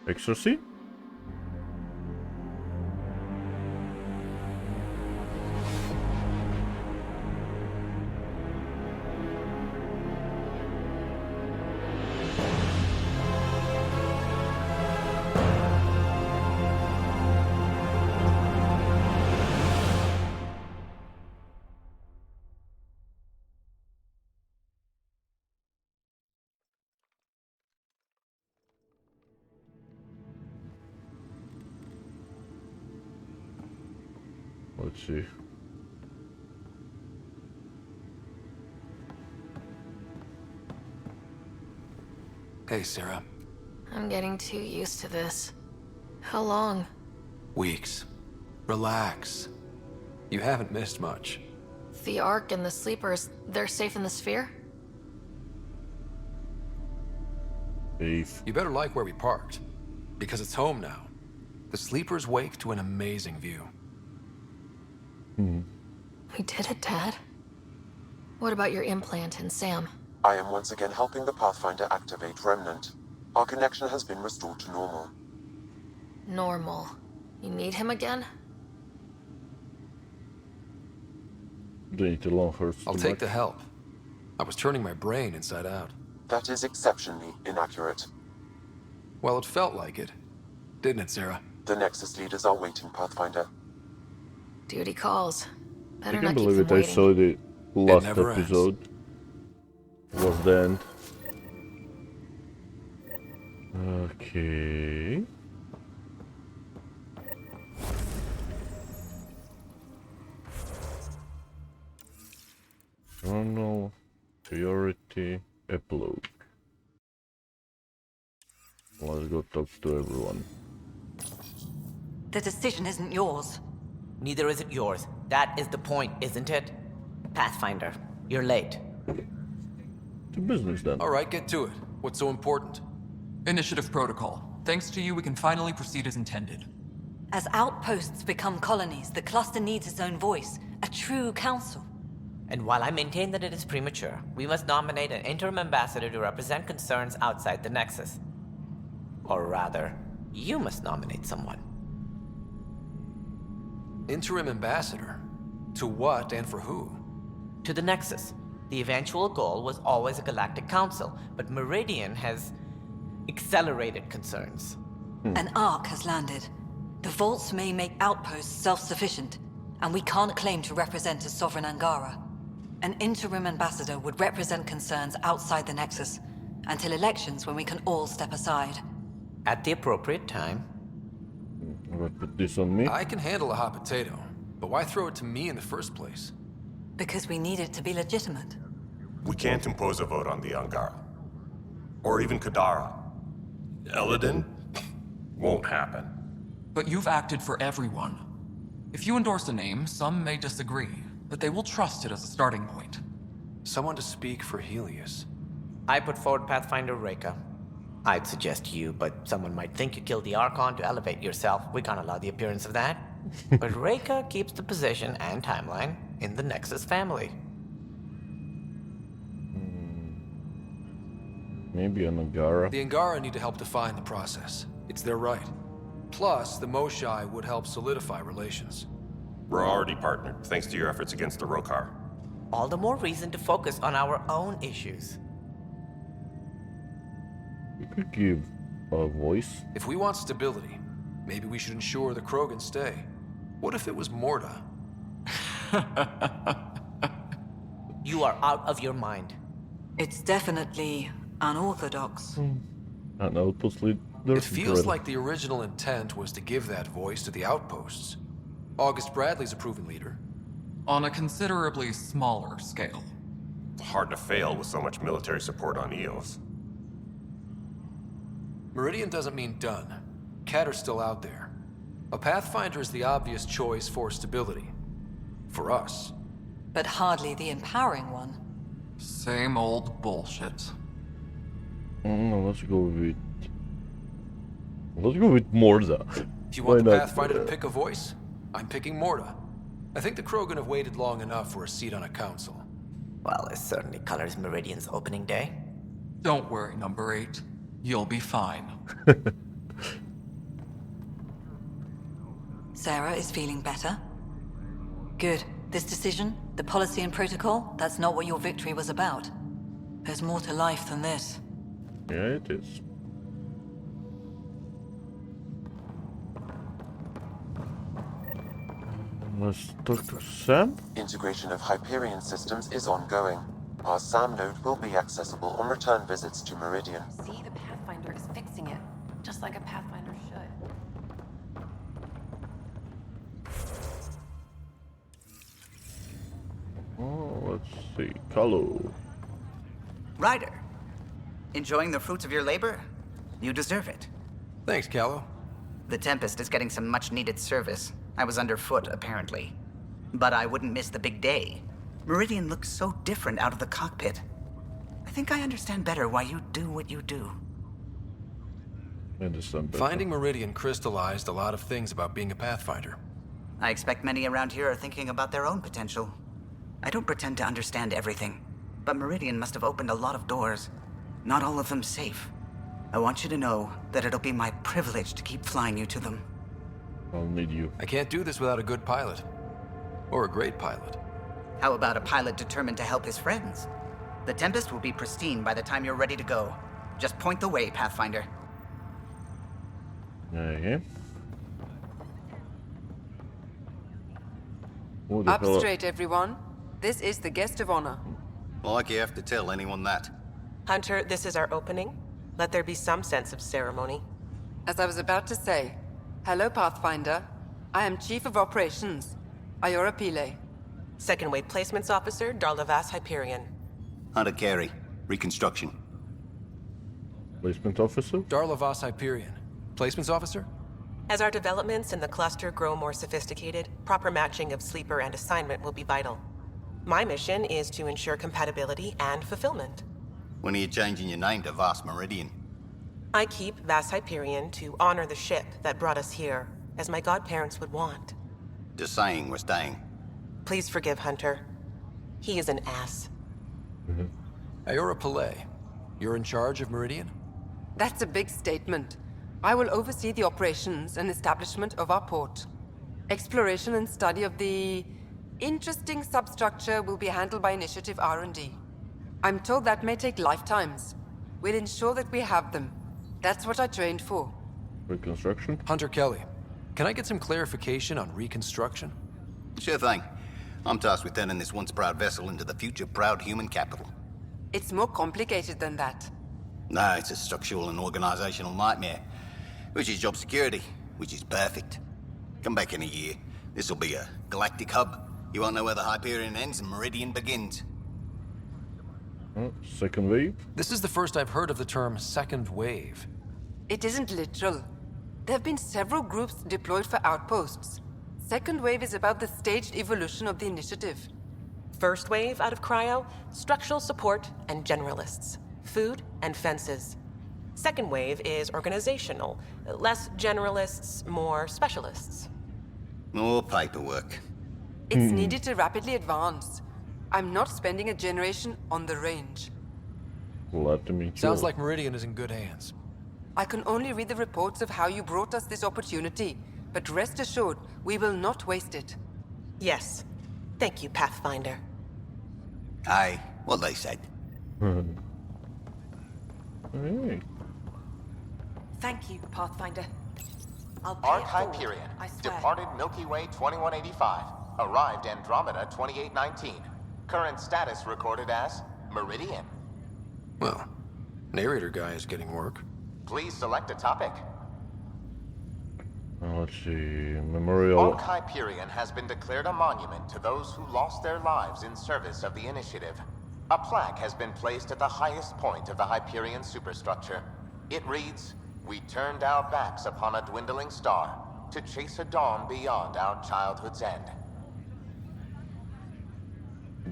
Ecstasy? Let's see. Hey, Sarah. I'm getting too used to this. How long? Weeks. Relax. You haven't missed much. The Ark and the Sleepers, they're safe in the sphere? Safe. You better like where we parked, because it's home now. The Sleepers wake to an amazing view. We did it, Dad. What about your implant and Sam? I am once again helping the Pathfinder activate Remnant. Our connection has been restored to normal. Normal. You need him again? Don't need to long hurts I'll too take much. the help. I was turning my brain inside out. That is exceptionally inaccurate. Well, it felt like it. Didn't it, Sarah? The Nexus leaders are waiting, Pathfinder. Duty calls. I Better can't not keep believe them it. I waiting. saw the last never ends. episode. Was the end. Okay. Journal, priority, epilogue. Let's go talk to everyone. The decision isn't yours. Neither is it yours. That is the point, isn't it? Pathfinder, you're late. To business then. All right, get to it. What's so important? Initiative protocol. Thanks to you, we can finally proceed as intended. As outposts become colonies, the cluster needs its own voice, a true council. And while I maintain that it is premature, we must nominate an interim ambassador to represent concerns outside the Nexus. Or rather, you must nominate someone. Interim ambassador? To what and for who? To the Nexus. The eventual goal was always a galactic council, but Meridian has accelerated concerns. An Ark has landed. The vaults may make outposts self-sufficient, and we can't claim to represent a sovereign Angara. An interim ambassador would represent concerns outside the Nexus, until elections when we can all step aside. At the appropriate time. I'm gonna put this on me. I can handle a hot potato, but why throw it to me in the first place? Because we need it to be legitimate. We can't impose a vote on the Angara. Or even Kadara. Eladin? Won't happen. But you've acted for everyone. If you endorse a name, some may disagree, but they will trust it as a starting point. Someone to speak for Helios. I put forward Pathfinder Reka. I'd suggest you, but someone might think you killed the Archon to elevate yourself. We can't allow the appearance of that. But Reka keeps the position and timeline in the Nexus family. Maybe an Angara. The Angara need to help define the process. It's their right. Plus, the Moshai would help solidify relations. We're already partnered, thanks to your efforts against the Rokar. All the more reason to focus on our own issues. We could give a voice. If we want stability, maybe we should ensure the Krogan stay. What if it was Morda? You are out of your mind. It's definitely unorthodox. An outpost leader. It feels like the original intent was to give that voice to the outposts. August Bradley's a proven leader. On a considerably smaller scale. Hard to fail with so much military support on Eos. Meridian doesn't mean done. Catter's still out there. A Pathfinder is the obvious choice for stability. For us. But hardly the empowering one. Same old bullshit. Let's go with. Let's go with Morda. If you want Why the not? Pathfinder to pick a voice, I'm picking Morda. I think the Krogan have waited long enough for a seat on a council. Well, it certainly colors Meridian's opening day. Don't worry, number 8. You'll be fine. Sarah is feeling better? Good. This decision, the policy and protocol, that's not what your victory was about. There's more to life than this. Yeah, it is. Let's talk to Sam. Integration of Hyperion systems is ongoing. Our SAM node will be accessible on return visits to Meridian. See, the Pathfinder is fixing it, just like a Pathfinder should. Oh, let's see. Kalu. Ryder, enjoying the fruits of your labor? You deserve it. Thanks, Callow. The Tempest is getting some much-needed service. I was underfoot, apparently. But I wouldn't miss the big day. Meridian looks so different out of the cockpit. I think I understand better why you do what you do. Finding Meridian crystallized a lot of things about being a Pathfinder. I expect many around here are thinking about their own potential. I don't pretend to understand everything, but Meridian must have opened a lot of doors. Not all of them safe. I want you to know that it'll be my privilege to keep flying you to them. I'll need you. I can't do this without a good pilot. Or a great pilot. How about a pilot determined to help his friends? The Tempest will be pristine by the time you're ready to go. Just point the way, Pathfinder. Okay. Up straight, everyone. This is the guest of honor. Like you have to tell anyone that. Hunter, this is our opening. Let there be some sense of ceremony. As I was about to say, hello, Pathfinder. I am Chief of Operations, Ayora Pile. Second Wave Placements Officer, Darlavas Hyperion. Hunter Carey, Reconstruction. Placement Officer? Darlavas Hyperion. Placements Officer? As our developments in the cluster grow more sophisticated, proper matching of sleeper and assignment will be vital. My mission is to ensure compatibility and fulfillment. When are you changing your name to Vast Meridian? I keep Vas Hyperion to honor the ship that brought us here, as my godparents would want. Just saying we're staying. Please forgive Hunter. He is an ass. Ayora Pillay, you're in charge of Meridian? That's a big statement. I will oversee the operations and establishment of our port. Exploration and study of the interesting substructure will be handled by Initiative R&D. I'm told that may take lifetimes. We'll ensure that we have them. That's what I trained for. Reconstruction? Hunter Kelly, can I get some clarification on reconstruction? Sure thing. I'm tasked with turning this once proud vessel into the future proud human capital. It's more complicated than that. No, it's a structural and organizational nightmare. Which is job security, which is perfect. Come back in a year. This'll be a galactic hub. You won't know where the Hyperion ends and Meridian begins. Oh, second wave? This is the first I've heard of the term second wave. It isn't literal. There have been several groups deployed for outposts. Second wave is about the staged evolution of the initiative. First wave out of cryo, structural support and generalists. Food and fences. Second wave is organizational. Less generalists, more specialists. More paperwork. It's needed to rapidly advance. I'm not spending a generation on the range. Glad to meet you. Sounds like Meridian is in good hands. I can only read the reports of how you brought us this opportunity, but rest assured, we will not waste it. Yes. Thank you, Pathfinder. Aye, what they said. Hey. Thank you, Pathfinder. I'll pay Arc it forward, Hyperion, I swear. departed Milky Way 2185, arrived Andromeda 2819. Current status recorded as Meridian. Well, narrator guy is getting work. Please select a topic. Let's see. Memorial. Arc Hyperion has been declared a monument to those who lost their lives in service of the initiative. A plaque has been placed at the highest point of the Hyperion superstructure. It reads, "We turned our backs upon a dwindling star to chase a dawn beyond our childhood's end."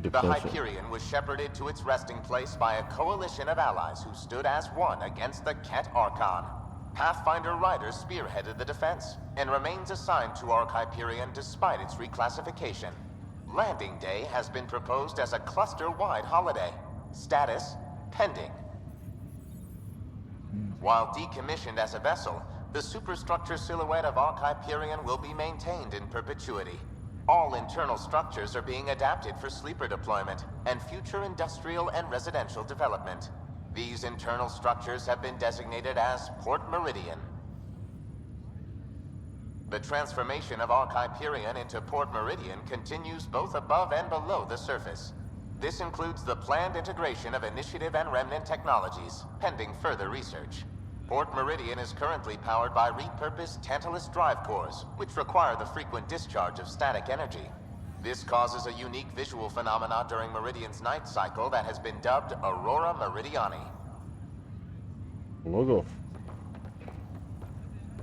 The Hyperion was shepherded to its resting place by a coalition of allies who stood as one against the Ket Archon. Pathfinder Ryder spearheaded the defense, and remains assigned to Arc Hyperion despite its reclassification. Landing Day has been proposed as a cluster-wide holiday. Status, pending. While decommissioned as a vessel, the superstructure silhouette of Arc Hyperion will be maintained in perpetuity. All internal structures are being adapted for sleeper deployment and future industrial and residential development. These internal structures have been designated as Port Meridian. The transformation of Arc Hyperion into Port Meridian continues both above and below the surface. This includes the planned integration of Initiative and Remnant technologies, pending further research. Port Meridian is currently powered by repurposed Tantalus drive cores, which require the frequent discharge of static energy. This causes a unique visual phenomena during Meridian's night cycle that has been dubbed Aurora Meridiani. Logo.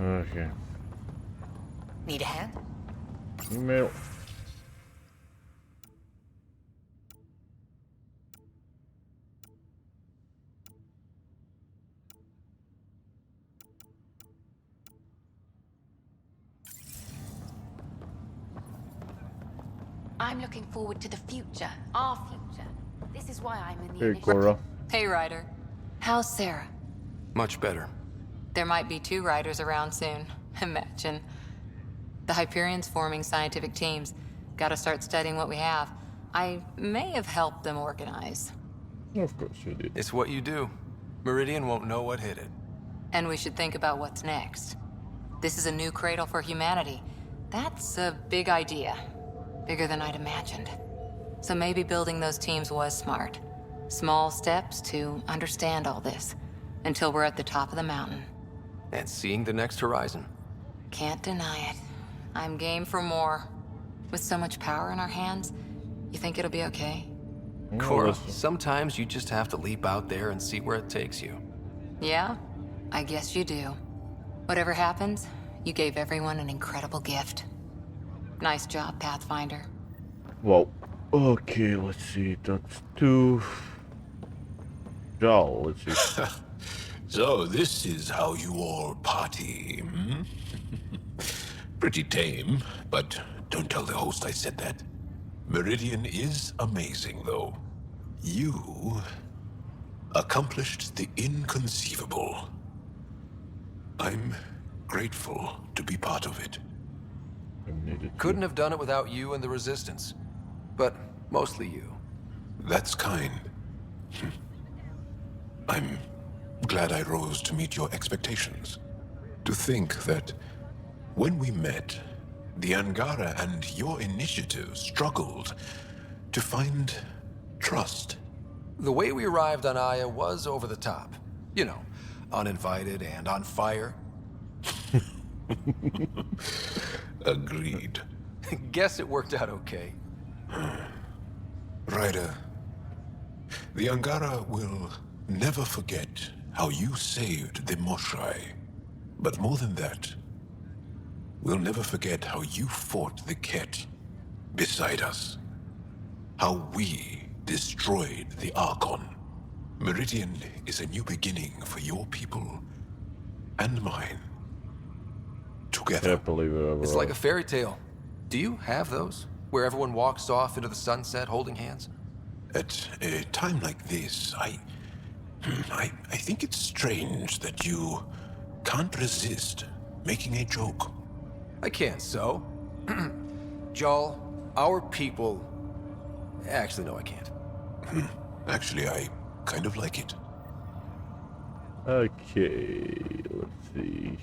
Okay. Need a hand? Email. I'm looking forward to the future, our future. This is why I'm in the Hey, initiative. Cora. Hey, Ryder. How's Sarah? Much better. There might be 2 Riders around soon. Imagine. The Hyperion's forming scientific teams. Gotta start studying what we have. I may have helped them organize. Of course you did. It's what you do. Meridian won't know what hit it. And we should think about what's next. This is a new cradle for humanity. That's a big idea. Bigger than I'd imagined. So maybe building those teams was smart. Small steps to understand all this, until we're at the top of the mountain. And seeing the next horizon. Can't deny it. I'm game for more. With so much power in our hands, you think it'll be okay? Cora, sometimes you just have to leap out there and see where it takes you. Yeah? I guess you do. Whatever happens, you gave everyone an incredible gift. Nice job, Pathfinder. Well, okay, let's see. That's 2. Jal, let's see. So this is how you all party, hmm? Pretty tame, but don't tell the host I said that. Meridian is amazing, though. You accomplished the inconceivable. I'm grateful to be part of it. Couldn't have done it without you and the Resistance. But mostly you. That's kind. I'm glad I rose to meet your expectations. To think that when we met, the Angara and your initiative struggled to find trust. The way we arrived on Aya was over the top. You know, uninvited and on fire. Agreed. Guess it worked out okay. Ryder, the Angara will never forget how you saved the Moshai. But more than that, we'll never forget how you fought the Ket beside us. How we destroyed the Archon. Meridian is a new beginning for your people and mine. Together. Can't believe it. It's like a fairy tale. Do you have those? Where everyone walks off into the sunset holding hands? At a time like this, I think it's strange that you can't resist making a joke. I can't, so. Jal, our people... Actually, no, I can't. Actually, I kind of like it. Okay, let's see.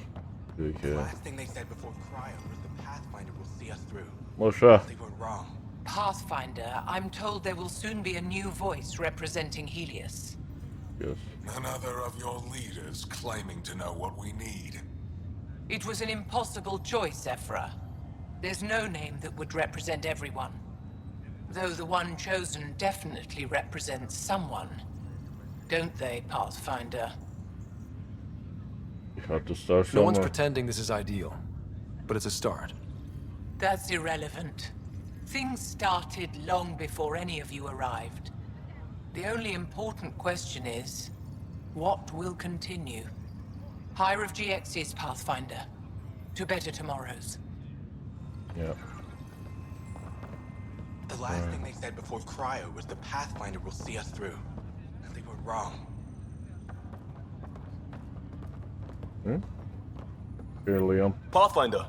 The last thing they said before Cryo was the Pathfinder will see us through. Moshe. They were wrong. Pathfinder, I'm told there will soon be a new voice representing Helios. Yes. Another of your leaders claiming to know what we need. It was an impossible choice, Ephra. There's no name that would represent everyone. Though the one chosen definitely represents someone. Don't they, Pathfinder? You have to start No somewhere. one's pretending this is ideal, but it's a start. That's irrelevant. Things started long before any of you arrived. The only important question is, what will continue? Higher of GX's, Pathfinder. To better tomorrows. Yeah. The last thing they said before Cryo was the Pathfinder will see us through. They were wrong. Here, Liam. Pathfinder,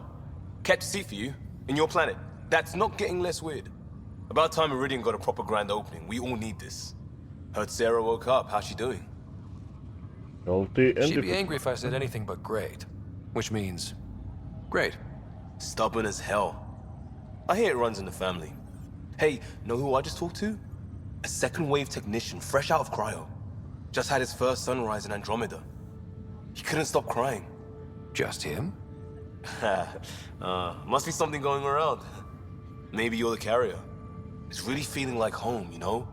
kept a seat for you in your planet. That's not getting less weird. About time Meridian got a proper grand opening. We all need this. Heard Sarah woke up. How's she doing? Healthy and She'd be angry if I said anything but great. Which means... great. Stubborn as hell. I hear it runs in the family. Hey, know who I just talked to? A second wave technician, fresh out of cryo. Just had his first sunrise in Andromeda. He couldn't stop crying. Just him? Must be something going around. Maybe you're the carrier. It's really feeling like home, you know?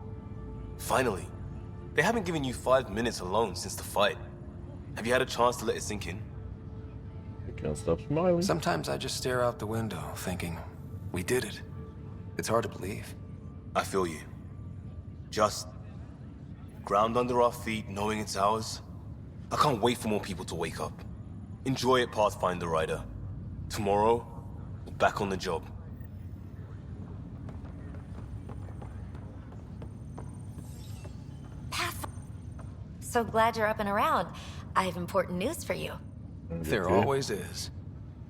Finally. They haven't given you 5 minutes alone since the fight. Have you had a chance to let it sink in? I can't stop smiling. Sometimes I just stare out the window, thinking, we did it. It's hard to believe. I feel you. Just ground under our feet, knowing it's ours. I can't wait for more people to wake up. Enjoy it, Pathfinder Rider. Tomorrow, we're back on the job. So glad you're up and around. I have important news for you. There always is.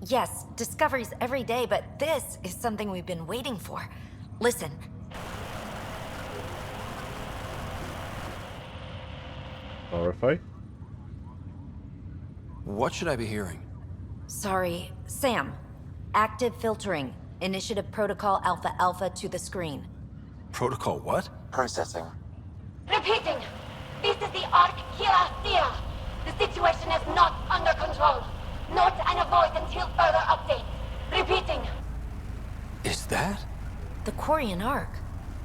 Yes, discoveries every day, but this is something we've been waiting for. Listen. RFI? What should I be hearing? Sorry, Sam. Active filtering. Initiative Protocol Alpha Alpha to the screen. Protocol what? Processing. Repeating. This is the Ark Kira. The situation is not under control. Note and avoid until further updates. Repeating. Is that? The Quarian Ark.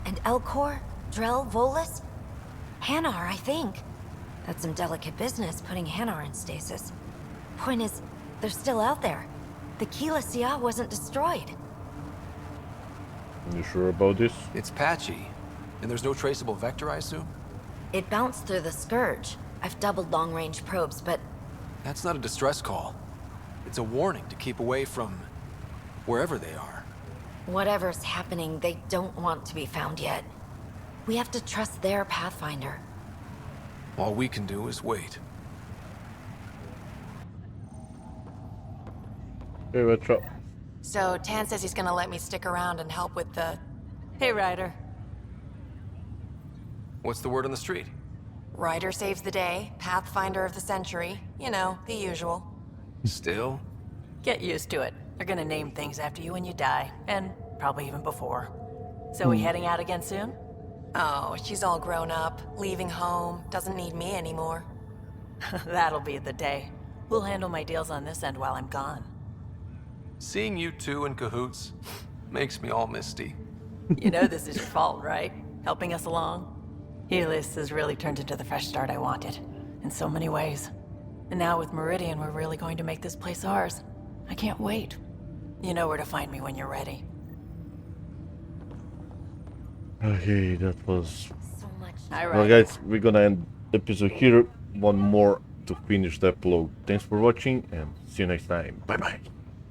And Elcor, Drell, Volus? Hanar, I think. That's some delicate business, putting Hanar in stasis. Point is, they're still out there. The Keelah wasn't destroyed. You sure about this? It's patchy. And there's no traceable vector, I assume? It bounced through the Scourge. I've doubled long-range probes, but... That's not a distress call. It's a warning to keep away from... wherever they are. Whatever's happening, they don't want to be found yet. We have to trust their Pathfinder. All we can do is wait. Hey, what's up? So, Tan says he's gonna let me stick around and help with the... Hey, Ryder. What's the word on the street? Ryder saves the day, Pathfinder of the century. You know, the usual. Still? Get used to it. They're gonna name things after you when you die, and probably even before. So we heading out again soon? Oh, she's all grown up, leaving home, doesn't need me anymore. That'll be the day. We'll handle my deals on this end while I'm gone. Seeing you two in cahoots makes me all misty. You know this is your fault, right? Helping us along? Helios has really turned into the fresh start I wanted, in so many ways. And now with Meridian, we're really going to make this place ours. I can't wait. You know where to find me when you're ready. Okay, that was... So much. Well, guys, we're gonna end the episode here. One more to finish the epilogue. Thanks for watching, and see you next time. Bye-bye.